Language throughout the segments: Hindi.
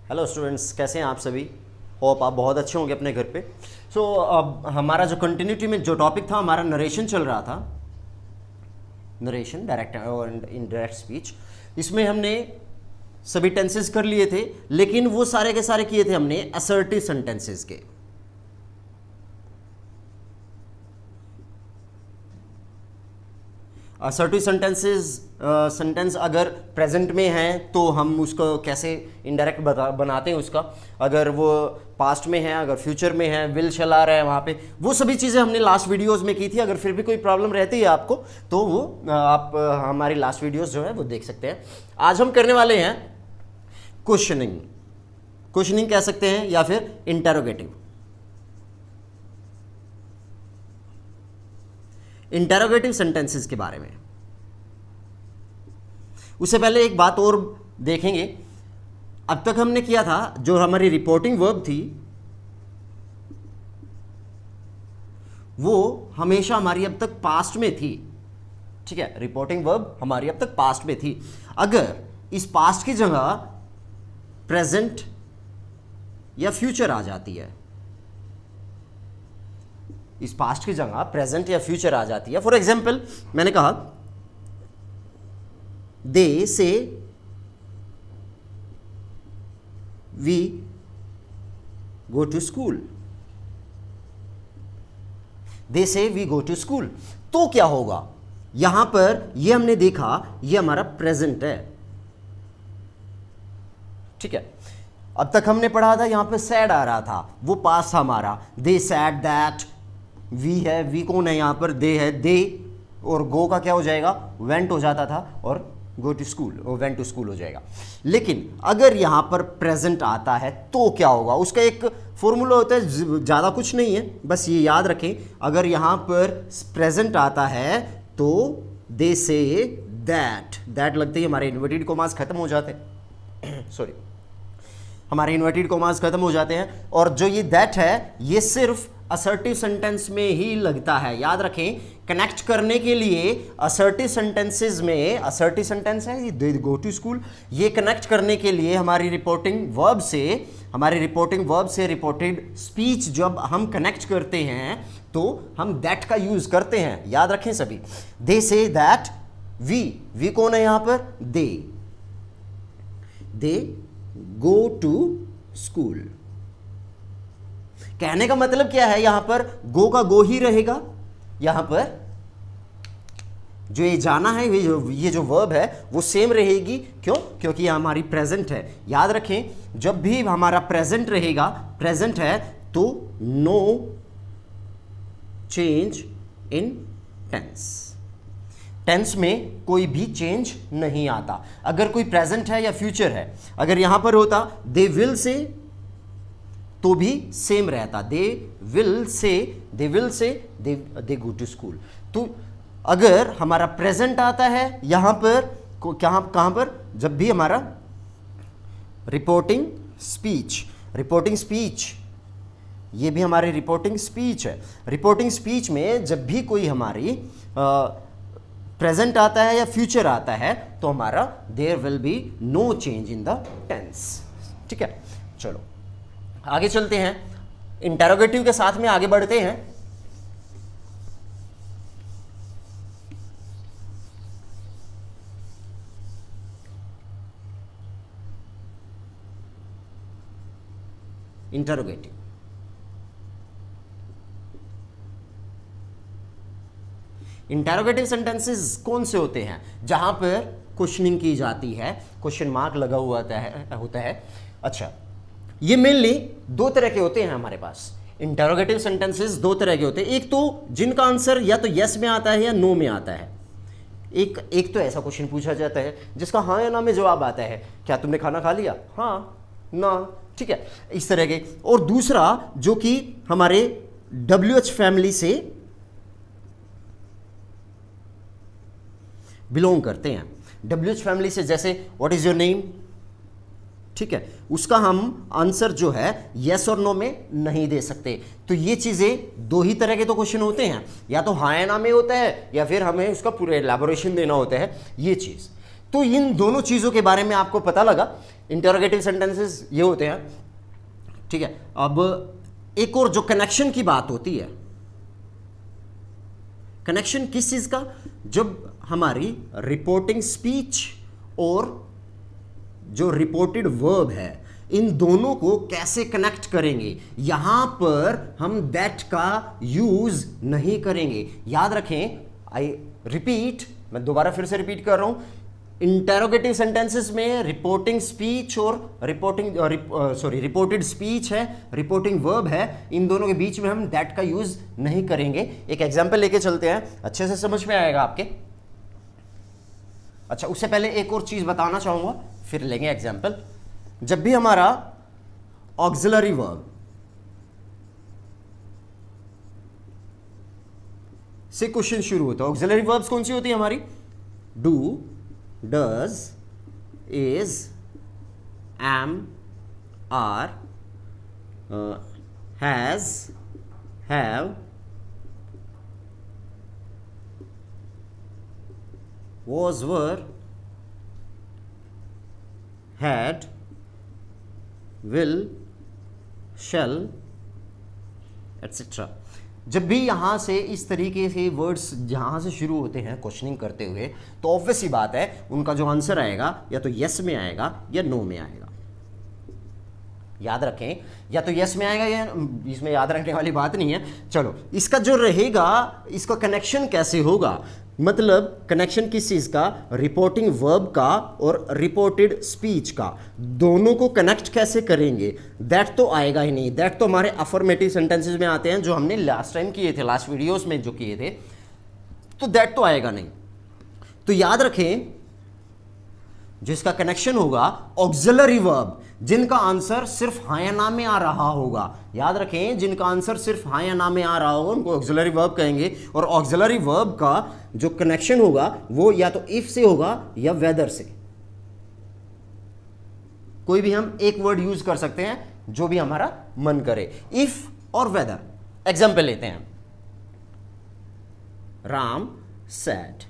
हेलो स्टूडेंट्स, कैसे हैं आप सभी। होप आप बहुत अच्छे होंगे अपने घर पे। अब हमारा जो कंटिन्यूटी में जो टॉपिक था, हमारा नरेशन चल रहा था, नरेशन डायरेक्ट और इनडायरेक्ट स्पीच। इसमें हमने सभी टेंसेस कर लिए थे, लेकिन वो सारे के सारे किए थे हमने असर्टिव सेंटेंसेस के। असर्टिव सेंटेंस अगर प्रेजेंट में है तो हम उसको कैसे इनडायरेक्ट बनाते हैं उसका, अगर वो पास्ट में है, अगर फ्यूचर में है, विल चला रहा है वहाँ पे, वो सभी चीज़ें हमने लास्ट वीडियोस में की थी। अगर फिर भी कोई प्रॉब्लम रहती है आपको तो वो आप हमारी लास्ट वीडियोस जो है वो देख सकते हैं। आज हम करने वाले हैं क्वेश्चनिंग कह सकते हैं या फिर इंटेरोगेटिव। इंटेरोगेटिव सेंटेंसेस के बारे में। उससे पहले एक बात और देखेंगे। अब तक हमने किया था जो हमारी रिपोर्टिंग वर्ब थी वो हमेशा हमारी अब तक पास्ट में थी। ठीक है, रिपोर्टिंग वर्ब हमारी अब तक पास्ट में थी। अगर इस पास्ट की जगह प्रेजेंट या फ्यूचर आ जाती है, इस पास्ट की जगह प्रेजेंट या फ्यूचर आ जाती है। फॉर एग्जाम्पल मैंने कहा दे से वी गो टू स्कूल, दे से वी गो टू स्कूल, तो क्या होगा यहां पर? ये हमने देखा ये हमारा प्रेजेंट है। ठीक है, अब तक हमने पढ़ा था यहां पर सैड आ रहा था, वो पास्ट था हमारा। दे सैड दैट, वी है, वी कौन है यहां पर? दे है। दे और गो का क्या हो जाएगा? वेंट हो जाता था, और गो टू स्कूल और वेंट टू स्कूल हो जाएगा। लेकिन अगर यहां पर प्रेजेंट आता है तो क्या होगा? उसका एक फॉर्मूला होता है, ज़्यादा कुछ नहीं है, बस ये याद रखें। अगर यहां पर प्रेजेंट आता है तो दे से दैट लगते ही हमारे इन्वर्टेड कॉमास खत्म हो जाते हैं सॉरी, हमारे इन्वर्टेड कॉमास खत्म हो जाते हैं। और जो ये दैट है ये सिर्फ असर्टिव सेंटेंस में ही लगता है। याद रखें, कनेक्ट करने के लिए असर्टिव सेंटेंसेस में, असर्टिव सेंटेंस है ये दे गो टू स्कूल, ये कनेक्ट करने के लिए हमारी रिपोर्टिंग वर्ब से रिपोर्टेड स्पीच जब हम कनेक्ट करते हैं तो हम दैट का यूज करते हैं। याद रखें सभी, दे से दैट, वी कौन है यहां पर? दे गो टू स्कूल। कहने का मतलब क्या है? यहां पर गो का गो ही रहेगा, यहां पर जो ये जाना है, ये जो वर्ब है वो सेम रहेगी। क्यों? क्योंकि ये हमारी प्रेजेंट है। याद रखें, जब भी हमारा प्रेजेंट रहेगा, प्रेजेंट है तो नो चेंज इन टेंस में कोई भी चेंज नहीं आता। अगर कोई प्रेजेंट है या फ्यूचर है, अगर यहां पर होता दे विल से तो भी सेम रहता, they will say they go to school. तो अगर हमारा प्रेजेंट आता है यहां पर, कहां पर? जब भी हमारा रिपोर्टिंग स्पीच, ये भी हमारी रिपोर्टिंग स्पीच है। रिपोर्टिंग स्पीच में जब भी कोई हमारी प्रेजेंट आता है या फ्यूचर आता है तो हमारा there will be no change in the tense. ठीक है, चलो आगे चलते हैं, इंटेरोगेटिव के साथ में आगे बढ़ते हैं। इंटेरोगेटिव सेंटेंसेस कौन से होते हैं? जहां पर क्वेश्चनिंग की जाती है, क्वेश्चन मार्क लगा हुआ होता है। अच्छा, ये मेनली दो तरह के होते हैं हमारे पास। इंटेरोगेटिव सेंटेंसेस दो तरह के होते हैं। एक तो जिनका आंसर या तो यस में आता है या नो में आता है। एक तो ऐसा क्वेश्चन पूछा जाता है जिसका हाँ या ना में जवाब आता है। क्या तुमने खाना खा लिया? हाँ, ना। ठीक है, इस तरह के। और दूसरा जो कि हमारे WH फैमिली से बिलोंग करते हैं। WH फैमिली से जैसे व्हाट इज योर नेम, ठीक है, उसका हम आंसर जो है यस और नो में नहीं दे सकते। तो ये चीजें दो ही तरह के तो क्वेश्चन होते हैं, या तो हाँ या ना में होता है या फिर हमें उसका पूरा एलैबोरेशन देना होता है, ये चीज। तो इन दोनों चीजों के बारे में आपको पता लगा। इंटरोगेटिव सेंटेंसेस ये होते हैं, ठीक है। अब एक और जो कनेक्शन की बात होती है, कनेक्शन किस चीज का, जब हमारी रिपोर्टिंग स्पीच और जो रिपोर्टेड वर्ब है, इन दोनों को कैसे कनेक्ट करेंगे, यहां पर हम दैट का यूज नहीं करेंगे। याद रखें, आई रिपीट, मैं दोबारा फिर से रिपीट कर रहा हूं, इंटेरोगेटिव सेंटेंसेस में रिपोर्टिंग स्पीच और रिपोर्टेड स्पीच है, रिपोर्टिंग वर्ब है, इन दोनों के बीच में हम दैट का यूज नहीं करेंगे। एक एग्जांपल लेके चलते हैं, अच्छे से समझ में आएगा आपके। अच्छा, उससे पहले एक और चीज बताना चाहूंगा, फिर लेंगे एग्जांपल। जब भी हमारा ऑक्सिलरी वर्ब से क्वेश्चन शुरू होता है, ऑक्सिलरी वर्ब्स कौन सी होती है हमारी, do, does, is, am, are, has, have, was, were, had, will, shall, etc. जब भी यहां से इस तरीके से वर्ड्स जहां से शुरू होते हैं क्वेश्चनिंग करते हुए, तो ऑब्वियस सी बात है उनका जो आंसर आएगा या तो यस में आएगा या नो में आएगा। याद रखें, या तो यस में आएगा या, इसमें याद रखने वाली बात नहीं है। चलो, इसका जो रहेगा, इसका कनेक्शन कैसे होगा, मतलब कनेक्शन किस चीज का, रिपोर्टिंग वर्ब का और रिपोर्टेड स्पीच का, दोनों को कनेक्ट कैसे करेंगे। दैट तो आएगा ही नहीं, दैट तो हमारे अफर्मेटिव सेंटेंसेस में आते हैं जो हमने लास्ट टाइम किए थे, लास्ट वीडियोस में जो किए थे, तो दैट तो आएगा नहीं। तो याद रखें, जिसका कनेक्शन होगा ऑक्सिलरी वर्ब, जिनका आंसर सिर्फ हाँ या ना में आ रहा होगा। याद रखें, जिनका आंसर सिर्फ हाँ या ना में आ रहा होगा उनको ऑक्सिलरी वर्ब कहेंगे। और ऑक्सिलरी वर्ब का जो कनेक्शन होगा वो या तो इफ से होगा या वेदर से। कोई भी हम एक वर्ड यूज कर सकते हैं जो भी हमारा मन करे, इफ और वेदर। एग्जाम्पल लेते हैं, Ram said,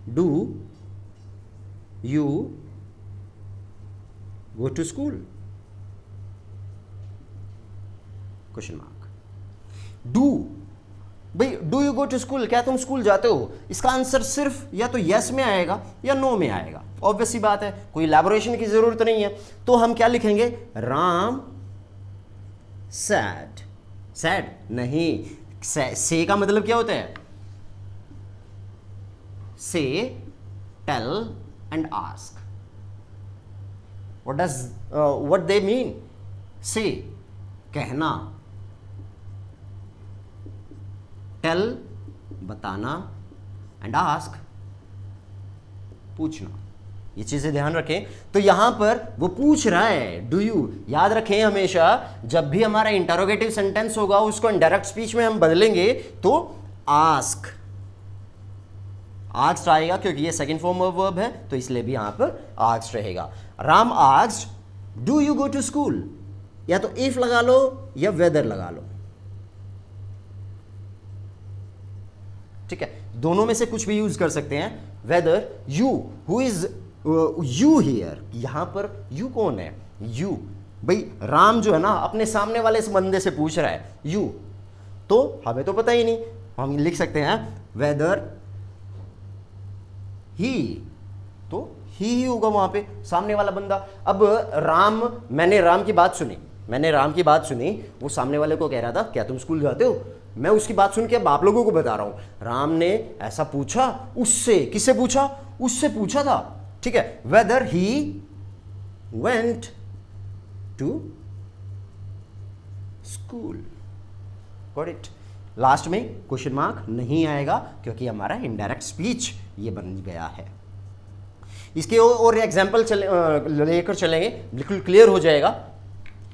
do you go to school? Question mark. Do, भाई do you go to school, क्या तुम स्कूल जाते हो, इसका आंसर सिर्फ या तो यस में आएगा या नो में आएगा। ऑब्वियस सी बात है, कोई इलैबोरेशन की जरूरत नहीं है। तो हम क्या लिखेंगे, राम सैड। सैड नहीं, से का मतलब क्या होता है, say, tell and ask. what they mean? से कहना, टेल बताना, एंड आस्क पूछना। ये चीजें ध्यान रखें। तो यहां पर वो पूछ रहा है डू यू। याद रखें, हमेशा जब भी हमारा इंटरोगेटिव सेंटेंस होगा उसको इनडायरेक्ट स्पीच में हम बदलेंगे तो आस्क, आस्क्ड आएगा, क्योंकि ये सेकंड फॉर्म ऑफ वर्ब है तो इसलिए भी यहां पर आस्क्ड रहेगा। Ram asked do you go to school, या तो इफ लगा लो या वेदर लगा लो, ठीक है, दोनों में से कुछ भी यूज कर सकते हैं। Whether, you, who is you here, यहां पर यू कौन है, यू, भाई राम जो है ना अपने सामने वाले इस बंदे से पूछ रहा है यू, तो हमें तो पता ही नहीं, हम लिख सकते हैं वेदर ही, तो ही होगा वहां पे सामने वाला बंदा। अब राम, मैंने राम की बात सुनी, वो सामने वाले को कह रहा था क्या तुम स्कूल जाते हो, मैं उसकी बात सुन के अब आप लोगों को बता रहा हूं। राम ने ऐसा पूछा उससे, किससे पूछा, उससे पूछा था, ठीक है। Whether he went to school, got it. Last में क्वेश्चन मार्क नहीं आएगा क्योंकि हमारा इनडायरेक्ट स्पीच ये बन गया है। इसके और एग्जाम्पल लेकर चलेंगे, बिल्कुल क्लियर हो जाएगा।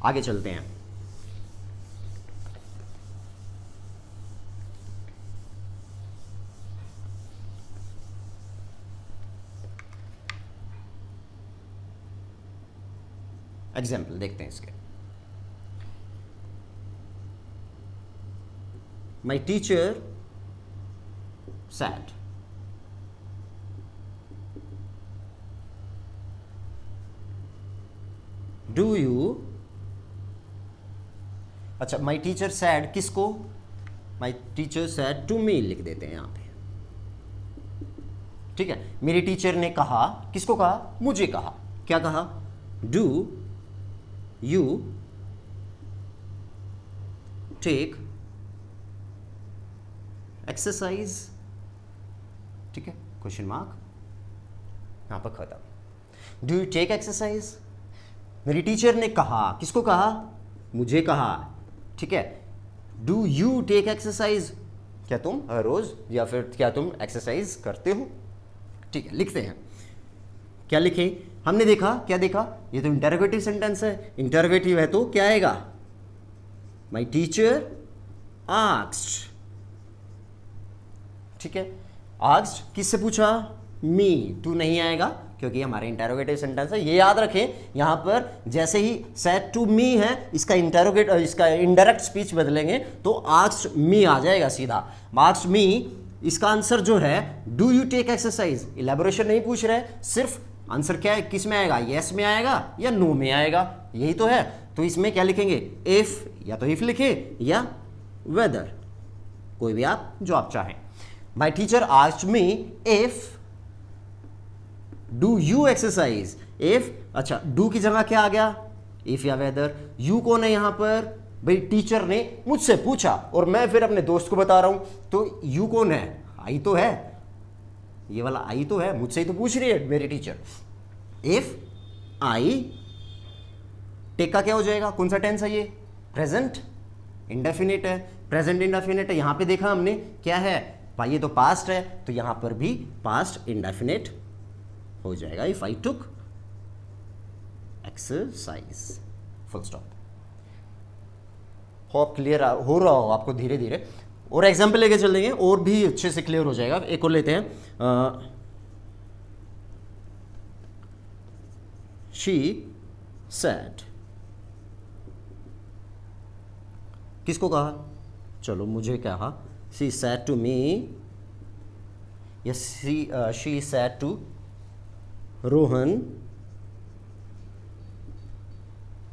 आगे चलते हैं। एग्जाम्पल देखते हैं इसके। My teacher said. Do you, अच्छा माई टीचर सैड किसको, my teacher said to me लिख देते हैं यहां पे, ठीक है। मेरे टीचर ने कहा, किसको कहा, मुझे कहा, क्या कहा, डू यू टेक एक्सरसाइज, ठीक है, क्वेश्चन मार्क यहां पर खत्म। डू यू टेक एक्सरसाइज, मेरी टीचर ने कहा, किसको कहा, मुझे कहा, ठीक है। डू यू टेक एक्सरसाइज, क्या तुम हर रोज या फिर क्या तुम एक्सरसाइज करते हो, ठीक है। लिखते हैं, क्या लिखें, हमने देखा, क्या देखा, ये तो इंटरोगेटिव सेंटेंस है, इंटरोगेटिव है तो क्या आएगा, माई टीचर आस्क्ड, ठीक है। आस्क्ड किससे पूछा, मी, टू नहीं आएगा क्योंकि हमारे इंटरोगेटिव सेंटेंस है। ये याद रखें, यहां पर जैसे ही सेड टू मी है, इसका इसका इनडायरेक्ट स्पीच बदलेंगे तो आस्क्ड मी आ जाएगा सीधा। आस्क्ड मी, इसका आंसर जो है do you take exercise, elaboration नहीं पूछ रहे, सिर्फ आंसर क्या है, किस में आएगा, यस में आएगा या नो में आएगा, यही तो है। तो इसमें क्या लिखेंगे, इफ, या तो इफ लिखे या वेदर, कोई भी आप जो आप चाहें। My teacher asked me if do you exercise, if, अच्छा डू की जगह क्या आ गया, इफ या वेदर। यू कौन है यहां पर, भाई टीचर ने मुझसे पूछा और मैं फिर अपने दोस्त को बता रहा हूं, तो यू कौन है, आई तो है, ये वाला आई तो है, मुझसे ही तो पूछ रही है मेरी टीचर। इफ आई, टेक का क्या हो जाएगा, कौन सा टेंस है ये, प्रेजेंट इंडेफिनिट है, प्रेजेंट इंडेफिनिट है। यहां पे देखा हमने क्या है भाई, ये तो पास्ट है, तो यहां पर भी पास्ट इंडेफिनिट हो जाएगा, if I took exercise, full stop. Hope clear हो रहा हो आपको धीरे धीरे, और एग्जाम्पल लेके चल देंगे और भी अच्छे से क्लियर हो जाएगा। एक और लेते हैं, शी सैड, किसको कहा, चलो मुझे कहा, शी सैड टू मी, या शी सैड टू रोहन,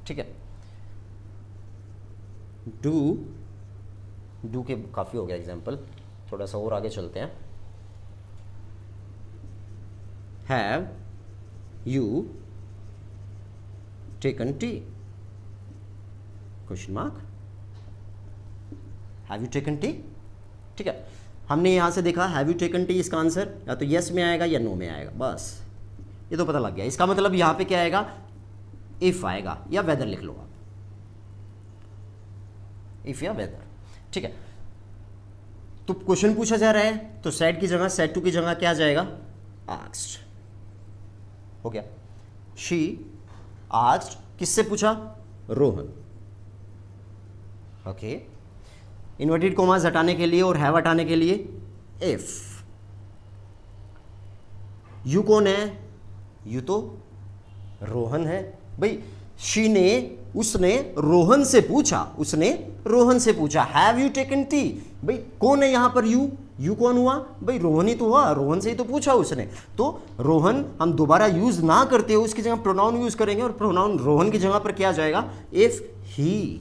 ठीक है। डू के काफी हो गया एग्जाम्पल, थोड़ा सा और आगे चलते हैं। Have you taken T, question mark, have you taken T, ठीक है। हमने यहां से देखा हैव यू टेकन टी, इसका आंसर या तो यस में आएगा या नो में आएगा, बस ये तो पता लग गया। इसका मतलब यहां पे क्या आएगा, इफ आएगा या वेदर लिख लो आप, इफ या वेदर, ठीक है। तो क्वेश्चन पूछा जा रहा है तो सैड की जगह, सैड टू की जगह क्या आ जाएगा, आस्क्ड, हो गया। शी आस्क्ड, किससे पूछा, रोहन, ओके। इन्वर्टेड कॉमास हटाने के लिए और हैव हटाने के लिए इफ। यू कौन है, यू तो रोहन है, भाई शी ने, उसने रोहन से पूछा, उसने रोहन से पूछा, हैव यू टेकन टी, भाई कौन है यहां पर यू कौन हुआ, भाई रोहन ही तो हुआ, रोहन से ही तो पूछा उसने। तो रोहन हम दोबारा यूज ना करते हो, उसकी जगह प्रोनाउन यूज करेंगे, और प्रोनाउन रोहन की जगह पर क्या आ जाएगा, इफ ही,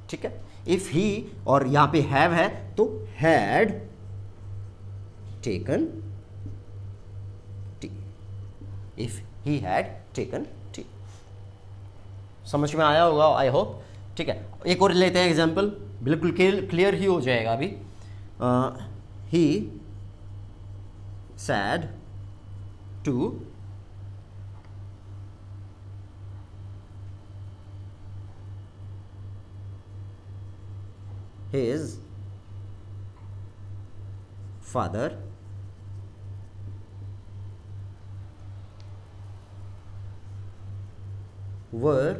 ठीक है। इफ ही, और यहां पे हैव है तो had taken T, if he had taken T. समझ में आया होगा आई होप, ठीक है। एक और लेते हैं एग्जांपल, बिल्कुल क्लियर ही हो जाएगा अभी। He said to his father were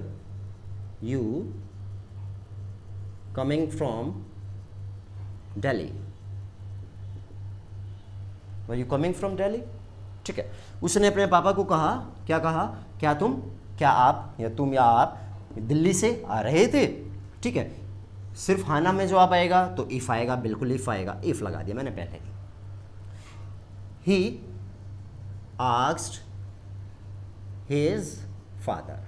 you coming from Delhi, were you coming from Delhi, ठीक है। उसने अपने पापा को कहा, क्या कहा, क्या आप दिल्ली से आ रहे थे, ठीक है। सिर्फ हाँ ना में जवाब आएगा तो इफ आएगा, बिल्कुल इफ आएगा, इफ लगा दिया मैंने पहले ही। He asked his father,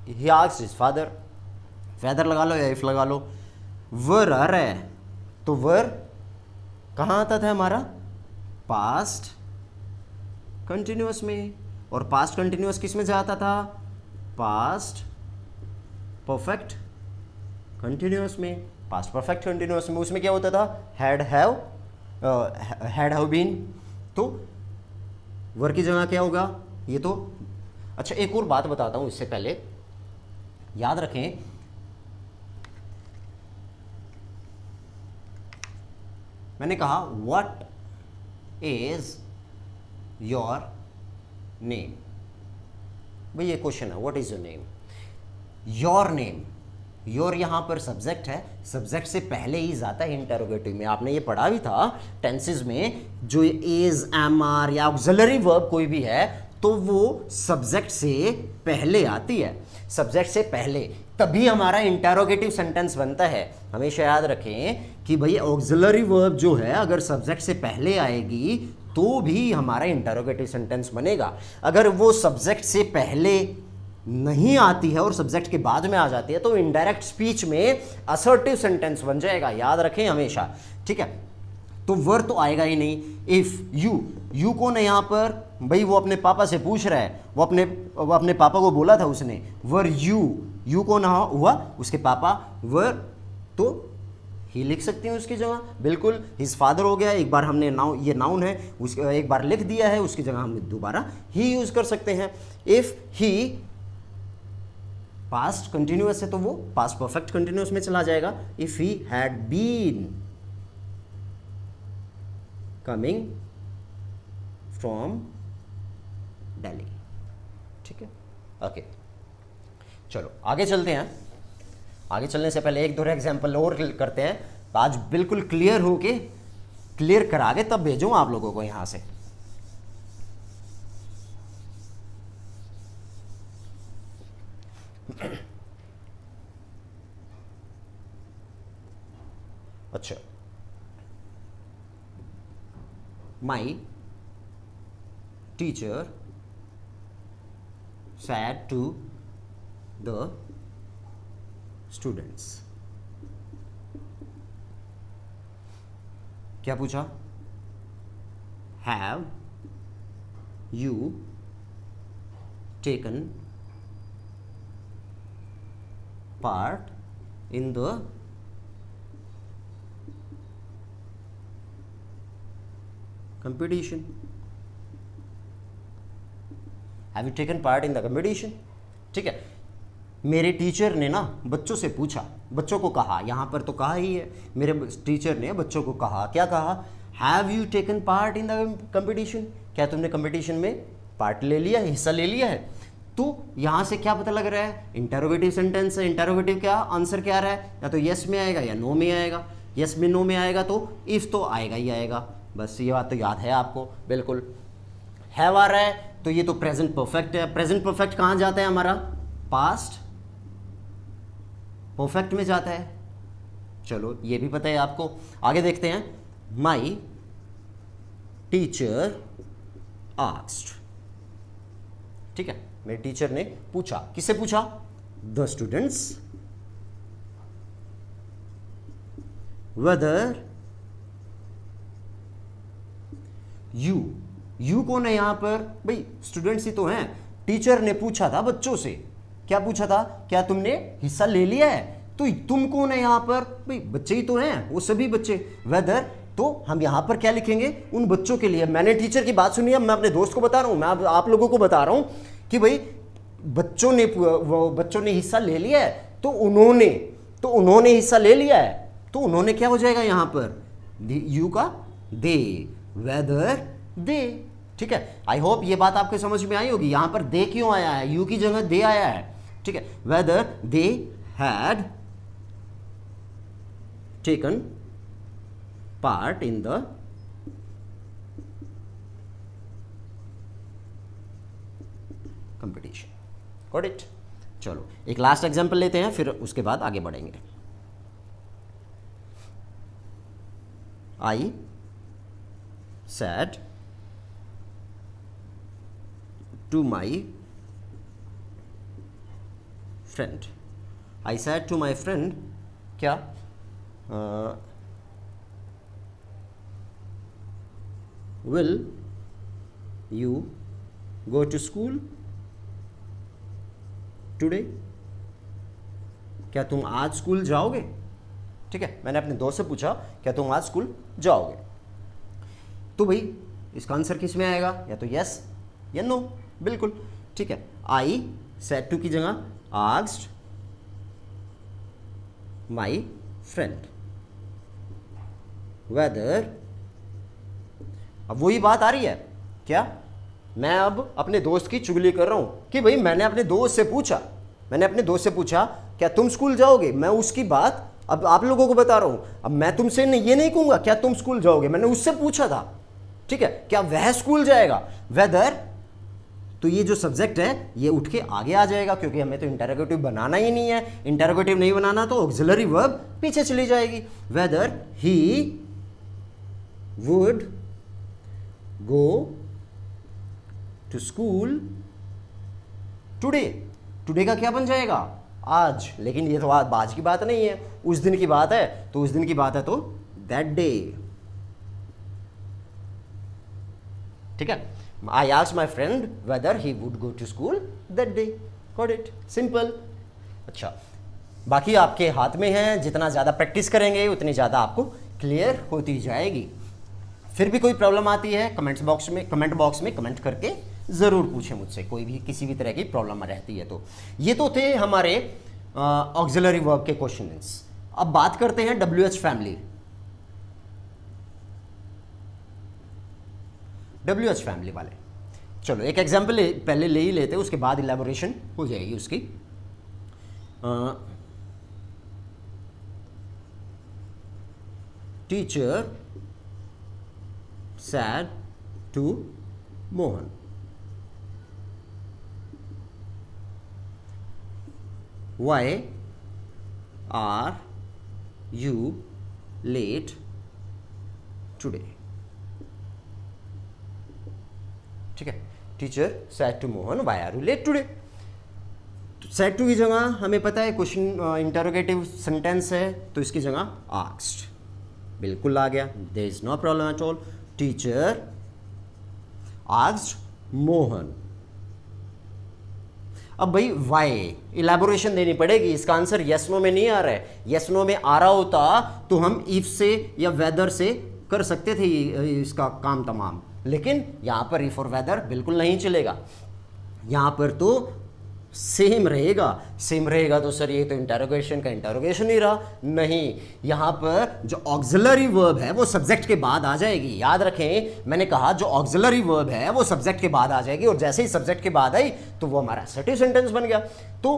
he asked his father, father लगा लो या इफ लगा लो। वर आ रहा है तो वर कहाँ आता था हमारा, पास्ट कंटिन्यूअस में, और पास्ट कंटिन्यूअस किस में जाता था, पास्ट परफेक्ट कंटिन्यूअस में। पास्ट परफेक्ट कंटिन्यूअस में उसमें क्या होता था, हैड हैव बीन, तो वर की जगह क्या होगा, ये तो। अच्छा एक और बात बताता हूं इससे पहले, याद रखें मैंने कहा व्हाट इज योर नेम, भाई ये क्वेश्चन है, what is your name. Your name, your यहां पर सब्जेक्ट है, सब्जेक्ट से पहले ही जाता है इंटरोगेटिव में। आपने ये पढ़ा भी था टेंसेस में, जो इज, एम आर या ऑक्सिलरी वर्ब कोई भी है तो वो सब्जेक्ट से पहले आती है, सब्जेक्ट से पहले, तभी हमारा इंटरोगेटिव सेंटेंस बनता है। हमेशा याद रखें कि भाई ऑक्सिलरी वर्ब जो है अगर सब्जेक्ट से पहले आएगी तो भी हमारा इंटरोगेटिव सेंटेंस बनेगा। अगर वो सब्जेक्ट से पहले नहीं आती है और सब्जेक्ट के बाद में आ जाती है तो इनडायरेक्ट स्पीच में असर्टिव सेंटेंस बन जाएगा, याद रखें हमेशा, ठीक है। तो वर तो आएगा ही नहीं। इफ यू कौन है यहाँ पर, भाई वो अपने पापा से पूछ रहा है, वो अपने पापा को बोला था उसने, वर यू कौन हुआ, उसके पापा, वर तो ही लिख सकती हैं उसकी जगह, बिल्कुल हिज फादर हो गया, एक बार हमने ये नाउन है एक बार लिख दिया है, उसकी जगह हम दोबारा ही यूज कर सकते हैं। इफ ही पास्ट कंटिन्यूअस है तो वो पास्ट परफेक्ट कंटिन्यूअस में चला जाएगा। If he had been coming from Delhi, ठीक है, ओके। चलो आगे चलते हैं। आगे चलने से पहले एक दो एग्जाम्पल और करते हैं, आज बिल्कुल क्लियर हो के क्लियर करा के तब भेजूं आप लोगों को यहां से। अच्छा, my teacher said to the students, क्या पूछा, have you taken part in the competition, have you taken part in the competition, ठीक है। मेरे टीचर ने ना बच्चों से पूछा, बच्चों को कहा, यहाँ पर तो कहा ही है, मेरे टीचर ने बच्चों को कहा, क्या कहा, have you taken part in the competition, क्या तुमने कंपटीशन में पार्ट ले लिया है, हिस्सा ले लिया है। तो यहाँ से क्या पता लग रहा है, इंटरोगेटिव सेंटेंस है, इंटरोगेटिव क्या आंसर क्या आ रहा है, या तो यस में आएगा या नो में आएगा। यस में नो में आएगा तो इफ तो आएगा ही आएगा, बस ये बात तो याद है आपको, बिल्कुल। हैव आ रहा है तो ये तो प्रेजेंट परफेक्ट है, प्रेजेंट परफेक्ट कहाँ जाता है हमारा, पास्ट परफेक्ट में जाता है। चलो ये भी पता है आपको, आगे देखते हैं। माई टीचर आस्क्ड, ठीक है, मेरे टीचर ने पूछा, किससे पूछा, द स्टूडेंट्स, वेदर यू कौन है यहां पर, भाई स्टूडेंट्स ही तो हैं। टीचर ने पूछा था बच्चों से, क्या पूछा था, क्या तुमने हिस्सा ले लिया है, तो तुम कौन है यहां पर, भाई बच्चे ही तो हैं, वो सभी बच्चे। वेदर तो हम यहां पर क्या लिखेंगे, उन बच्चों के लिए। मैंने टीचर की बात सुनी है, मैं अपने दोस्त को बता रहा हूं, मैं आप लोगों को बता रहा हूं कि भाई बच्चों ने हिस्सा ले लिया है, तो उन्होंने हिस्सा ले लिया है, तो उन्होंने क्या हो जाएगा यहां पर, यू का दे, वेदर दे, ठीक है। आई होप ये बात आपके समझ में आई होगी। यहां पर दे क्यों आया है, यू की जगह दे आया है, ठीक है। Whether they had taken part in the competition, got it. चलो एक लास्ट एग्जांपल लेते हैं, फिर उसके बाद आगे बढ़ेंगे। I said to my friend. I said to my friend क्या, will you go to school today, क्या तुम आज स्कूल जाओगे। ठीक है, मैंने अपने दोस्त से पूछा क्या तुम आज स्कूल जाओगे, तो भाई इसका आंसर किस में आएगा, या तो यस या नो, बिल्कुल। ठीक है, आई सेड टू की जगह आस्क्ड माई फ्रेंड वेदर। अब वही बात आ रही है क्या, मैं अब अपने दोस्त की चुगली कर रहा हूं कि भाई मैंने अपने दोस्त से पूछा क्या तुम स्कूल जाओगे, मैं उसकी बात अब आप लोगों को बता रहा हूं। अब मैं तुमसे ये नहीं कहूंगा क्या तुम स्कूल जाओगे, मैंने उससे पूछा था। ठीक है, क्या वह स्कूल जाएगा, वेदर, तो ये जो सब्जेक्ट है ये उठ के आगे आ जाएगा, क्योंकि हमें तो इंटरोगेटिव बनाना ही नहीं है। इंटरोगेटिव नहीं बनाना तो ऑक्सिलरी वर्ब पीछे चली जाएगी। Whether he would go to school today, today का क्या बन जाएगा, आज, लेकिन ये तो आज की बात नहीं है, उस दिन की बात है, तो उस दिन की बात है तो दैट डे। ठीक है, I asked my friend whether he would go to school that day, got it, simple. अच्छा, बाकी आपके हाथ में है, जितना ज़्यादा प्रैक्टिस करेंगे उतनी ज़्यादा आपको क्लियर होती जाएगी। फिर भी कोई प्रॉब्लम आती है कमेंट बॉक्स में कमेंट करके ज़रूर पूछें मुझसे, कोई भी किसी भी तरह की प्रॉब्लम रहती है तो। ये तो थे हमारे ऑक्सिलरी वर्ब के क्वेश्चंस। अब बात करते हैं WH फैमिली। WH फैमिली वाले, चलो एक एग्जाम्पल पहले ले ही लेते, उसके बाद इलेबोरेशन हो जाएगी उसकी। Teacher said to Mohan, Why are you late today? ठीक है, teacher said to Mohan why are you late today. Said to की जगह हमें पता है क्वेश्चन इंटरोगेटिव सेंटेंस है, तो इसकी जगह आस्क्ड, बिल्कुल आ गया, there is no problem at all. Teacher asked Mohan. अब भाई वाई इलेबोरेशन देनी पड़ेगी, इसका आंसर यस नो में नहीं आ रहा है। यस नो में आ रहा होता तो हम इफ से या वेदर से कर सकते थे इसका काम तमाम, लेकिन यहां पर इफ और वेदर बिल्कुल नहीं चलेगा, यहां पर तो सेम रहेगा तो सर ये तो इंटरोगेशन का इंटरोगेशन ही रहा, नहीं, यहां पर जो ऑक्सिलरी वर्ब है वो सब्जेक्ट के बाद आ जाएगी। याद रखें, मैंने कहा जो ऑक्सिलरी वर्ब है वो सब्जेक्ट के बाद आ जाएगी, और जैसे ही सब्जेक्ट के बाद आई तो वो हमारा असर्टिव सेंटेंस बन गया। तो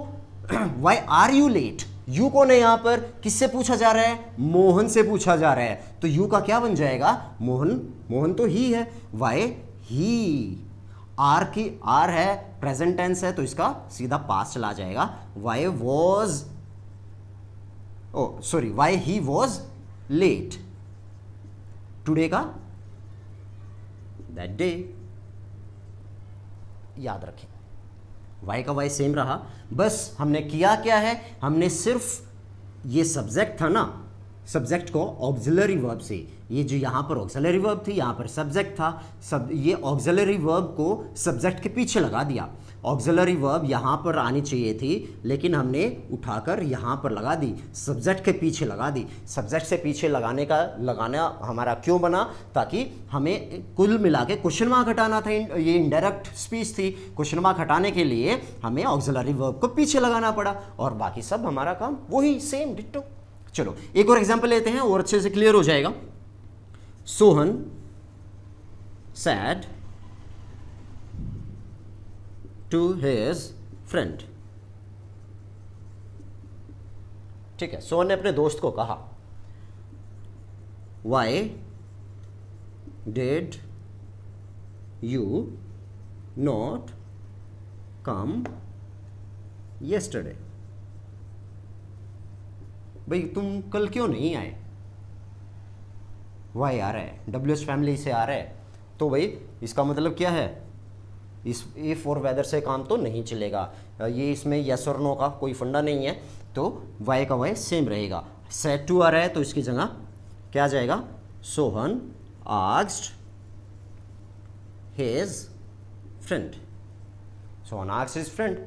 why are you late, you कौन है यहां पर, किससे पूछा जा रहा है, मोहन से पूछा जा रहा है, तो यू का क्या बन जाएगा, मोहन तो ही है, व्हाई ही, आर है प्रेजेंट टेंस है तो इसका सीधा पास्ट चला जाएगा, why he was late today का दैट डे। याद रखें, वाई का वाई सेम रहा, बस हमने किया क्या है, हमने सिर्फ ये सब्जेक्ट था ना, सब्जेक्ट को ऑक्सिलरी वर्ब से, ये जो यहाँ पर ऑक्सिलरी वर्ब थी यहाँ पर सब्जेक्ट था, ये ऑक्सिलरी वर्ब को सब्जेक्ट के पीछे लगा दिया। ऑक्सिलरी वर्ब यहाँ पर आनी चाहिए थी लेकिन हमने उठाकर यहाँ पर लगा दी, सब्जेक्ट के पीछे लगा दी। सब्जेक्ट से पीछे लगाना हमारा क्यों बना, ताकि हमें कुल मिला के क्वेश्चन मार्क हटाना था, ये इनडायरेक्ट स्पीच थी, क्वेश्चन मार्क हटाने के लिए हमें ऑक्सिलरी वर्ब को पीछे लगाना पड़ा, और बाकी सब हमारा काम वही सेम डिट्टो। चलो एक और एग्जांपल लेते हैं और अच्छे से क्लियर हो जाएगा। Sohan said to his friend. ठीक है, सोहन ने अपने दोस्त को कहा, why did you not come yesterday. भाई तुम कल क्यों नहीं आए, वाई आ रहा है, WH फैमिली से आ रहा है, तो भाई इसका मतलब क्या है, इस इफ और वेदर से काम तो नहीं चलेगा। ये इसमें यस और नो का कोई फंडा नहीं है, तो वाई का वाई सेम रहेगा। सेट टू आ रहा है तो इसकी जगह क्या आ जाएगा, Sohan asked his friend, Sohan asked his friend.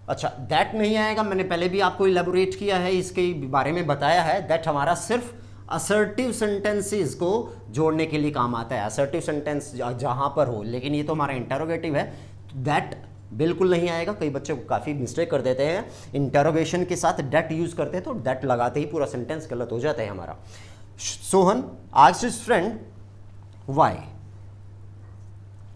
अच्छा, दैट नहीं आएगा, मैंने पहले भी आपको इलेबोरेट किया है, इसके बारे में बताया है। दैट हमारा सिर्फ असर्टिव सेंटेंसेस को जोड़ने के लिए काम आता है, असर्टिव सेंटेंस जहां पर हो, लेकिन ये तो हमारा इंटरोगेटिव है, दैट बिल्कुल नहीं आएगा। कई बच्चे काफ़ी मिस्टेक कर देते हैं, इंटरोगेशन के साथ दैट यूज करते हैं, तो दैट लगाते ही पूरा सेंटेंस गलत हो जाता है हमारा। Sohan asked his friend why,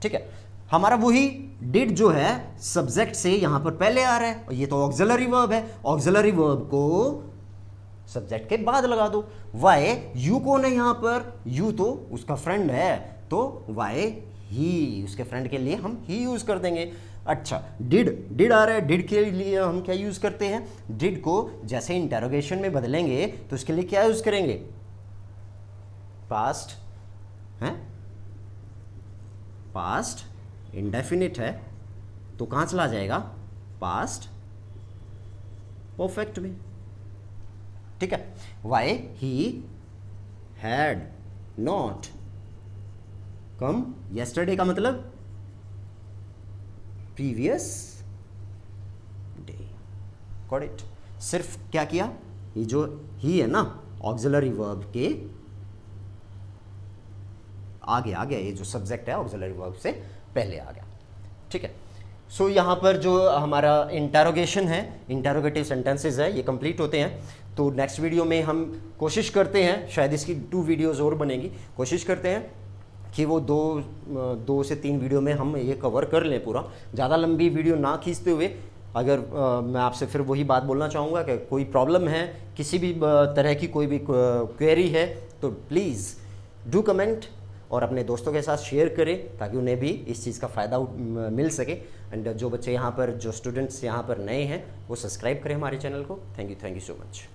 ठीक है, हमारा वही डिड जो है सब्जेक्ट से यहां पर पहले आ रहा है, और ये तो ऑक्सिलरी वर्ब है, ऑक्सिलरी वर्ब को सब्जेक्ट के बाद लगा दो। वाई, यू कौन है यहां पर, यू तो उसका फ्रेंड है, तो वाई ही, उसके फ्रेंड के लिए हम ही यूज कर देंगे। अच्छा, डिड आ रहा है, डिड के लिए हम क्या यूज करते हैं, डिड को जैसे इंटरोगेशन में बदलेंगे तो उसके लिए क्या यूज करेंगे, पास्ट है, पास्ट इंडेफिनिट है तो कहां चला जाएगा, पास्ट परफेक्ट में, ठीक है। Why he had not come yesterday का मतलब प्रीवियस डे, गॉट इट। सिर्फ क्या किया, ये जो ही है ना ऑक्सिलरी वर्ब के आगे आ गया, ये जो सब्जेक्ट है ऑक्सिलरी वर्ब से पहले आ गया, ठीक है। सो यहाँ पर जो हमारा इंटरोगेशन है, इंटरोगेटिव सेंटेंसेस है, ये कंप्लीट होते हैं। तो नेक्स्ट वीडियो में हम कोशिश करते हैं, शायद इसकी 2 वीडियोज़ और बनेगी, कोशिश करते हैं कि वो 2 से 3 वीडियो में हम ये कवर कर लें पूरा, ज़्यादा लंबी वीडियो ना खींचते हुए। अगर मैं आपसे फिर वही बात बोलना चाहूँगा कि कोई प्रॉब्लम है, किसी भी तरह की कोई भी क्वेरी है, तो प्लीज़ डू कमेंट और अपने दोस्तों के साथ शेयर करें ताकि उन्हें भी इस चीज़ का फ़ायदा मिल सके। एंड जो बच्चे यहाँ पर, जो स्टूडेंट्स यहाँ पर नए हैं, वो सब्सक्राइब करें हमारे चैनल को। Thank you so much.